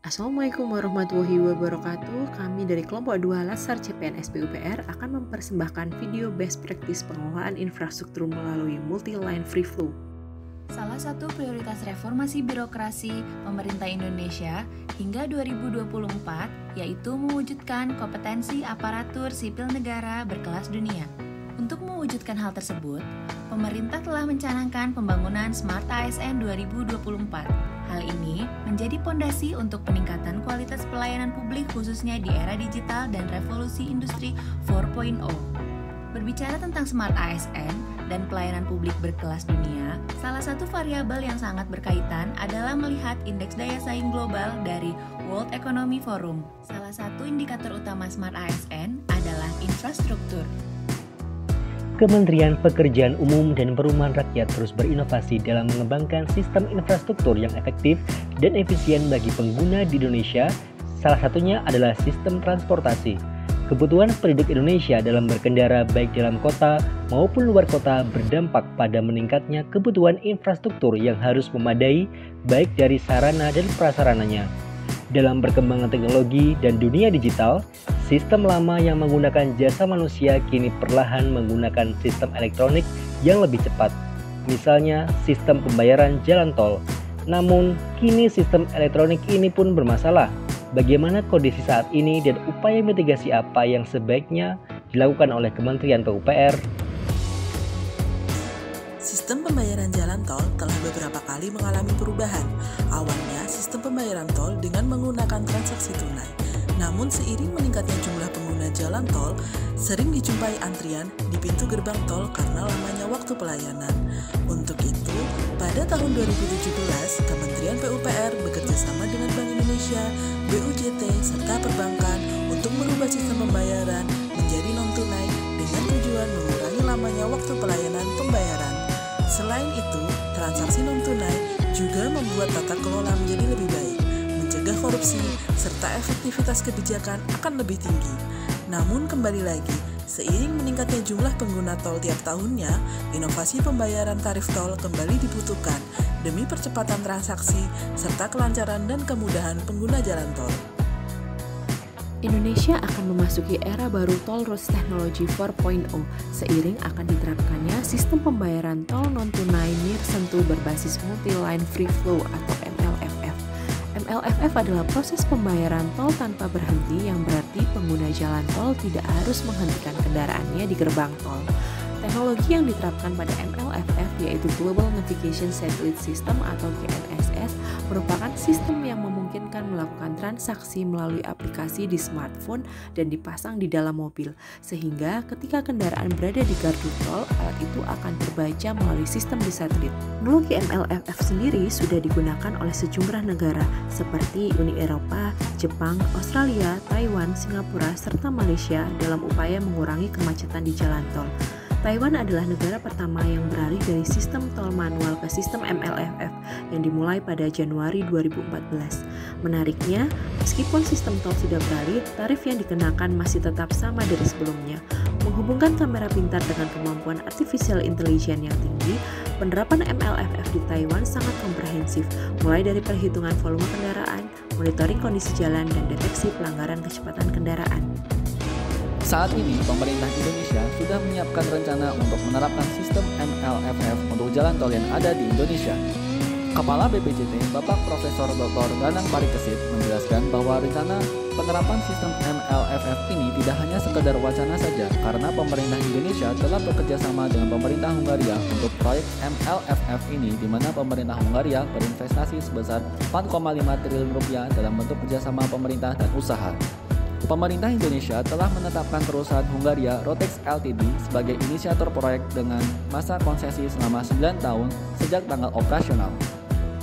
Assalamualaikum warahmatullahi wabarakatuh. Kami dari kelompok 2 Latsar CPNS PUPR akan mempersembahkan video best practice pengelolaan infrastruktur melalui multi-line free flow. Salah satu prioritas reformasi birokrasi pemerintah Indonesia hingga 2024 yaitu mewujudkan kompetensi aparatur sipil negara berkelas dunia. Untuk mewujudkan hal tersebut, pemerintah telah mencanangkan pembangunan Smart ASN 2024. Hal ini menjadi pondasi untuk peningkatan kualitas pelayanan publik khususnya di era digital dan revolusi industri 4.0. Berbicara tentang Smart ASN dan pelayanan publik berkelas dunia, salah satu variabel yang sangat berkaitan adalah melihat indeks daya saing global dari World Economic Forum. Salah satu indikator utama Smart ASN adalah infrastruktur. Kementerian Pekerjaan Umum dan Perumahan Rakyat terus berinovasi dalam mengembangkan sistem infrastruktur yang efektif dan efisien bagi pengguna di Indonesia. Salah satunya adalah sistem transportasi. Kebutuhan penduduk Indonesia dalam berkendara baik dalam kota maupun luar kota berdampak pada meningkatnya kebutuhan infrastruktur yang harus memadai baik dari sarana dan prasarananya. Dalam perkembangan teknologi dan dunia digital, sistem lama yang menggunakan jasa manusia kini perlahan menggunakan sistem elektronik yang lebih cepat. Misalnya sistem pembayaran jalan tol. Namun, kini sistem elektronik ini pun bermasalah. Bagaimana kondisi saat ini dan upaya mitigasi apa yang sebaiknya dilakukan oleh Kementerian PUPR? Sistem pembayaran jalan tol telah beberapa kali mengalami perubahan. Awalnya, sistem pembayaran tol dengan menggunakan transaksi tunai. Namun seiring meningkatnya jumlah pengguna jalan tol, sering dijumpai antrian di pintu gerbang tol karena lamanya waktu pelayanan. Untuk itu, pada tahun 2017, Kementerian PUPR bekerjasama dengan Bank Indonesia, BUJT, serta perbankan untuk merubah sistem pembayaran menjadi non-tunai dengan tujuan mengurangi lamanya waktu pelayanan pembayaran. Selain itu, transaksi non-tunai juga membuat tata kelola menjadi lebih baik, mencegah korupsi, serta efektivitas kebijakan akan lebih tinggi. Namun kembali lagi, seiring meningkatnya jumlah pengguna tol tiap tahunnya, inovasi pembayaran tarif tol kembali dibutuhkan demi percepatan transaksi serta kelancaran dan kemudahan pengguna jalan tol. Indonesia akan memasuki era baru Toll Roads Technology 4.0 seiring akan diterapkannya sistem pembayaran tol non-tunai near sentuh berbasis multi-line free flow atau MLFF. MLFF adalah proses pembayaran tol tanpa berhenti yang berarti pengguna jalan tol tidak harus menghentikan kendaraannya di gerbang tol. Teknologi yang diterapkan pada MLFF yaitu Global Navigation Satellite System atau GNSS merupakan sistem yang memungkinkan melakukan transaksi melalui aplikasi di smartphone dan dipasang di dalam mobil, sehingga ketika kendaraan berada di gardu tol, alat itu akan terbaca melalui sistem di satelit. Teknologi MLFF sendiri sudah digunakan oleh sejumlah negara seperti Uni Eropa, Jepang, Australia, Taiwan, Singapura, serta Malaysia dalam upaya mengurangi kemacetan di jalan tol. Taiwan adalah negara pertama yang beralih dari sistem tol manual ke sistem MLFF yang dimulai pada Januari 2014. Menariknya, meskipun sistem tol sudah beralih, tarif yang dikenakan masih tetap sama dari sebelumnya. Menghubungkan kamera pintar dengan kemampuan artificial intelligence yang tinggi, penerapan MLFF di Taiwan sangat komprehensif, mulai dari perhitungan volume kendaraan, monitoring kondisi jalan, dan deteksi pelanggaran kecepatan kendaraan. Saat ini, pemerintah Indonesia sudah menyiapkan rencana untuk menerapkan sistem MLFF untuk jalan tol yang ada di Indonesia. Kepala BPJT, Bapak Profesor Dr. Danang Parikesit, menjelaskan bahwa rencana penerapan sistem MLFF ini tidak hanya sekedar wacana saja, karena pemerintah Indonesia telah bekerja sama dengan pemerintah Hungaria untuk proyek MLFF ini, di mana pemerintah Hungaria berinvestasi sebesar 4,5 triliun rupiah dalam bentuk kerjasama pemerintah dan usaha. Pemerintah Indonesia telah menetapkan perusahaan Hungaria Rotex Ltd sebagai inisiator proyek dengan masa konsesi selama 9 tahun sejak tanggal operasional.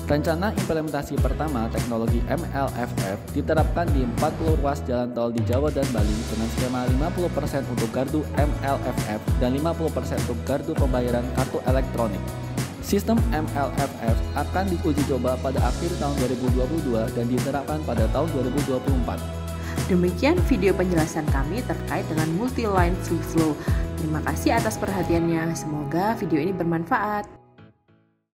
Rencana implementasi pertama teknologi MLFF diterapkan di 40 ruas jalan tol di Jawa dan Bali dengan skema 50% untuk gardu MLFF dan 50% untuk gardu pembayaran kartu elektronik. Sistem MLFF akan diuji coba pada akhir tahun 2022 dan diterapkan pada tahun 2024. Demikian video penjelasan kami terkait dengan multi-line free flow. Terima kasih atas perhatiannya. Semoga video ini bermanfaat.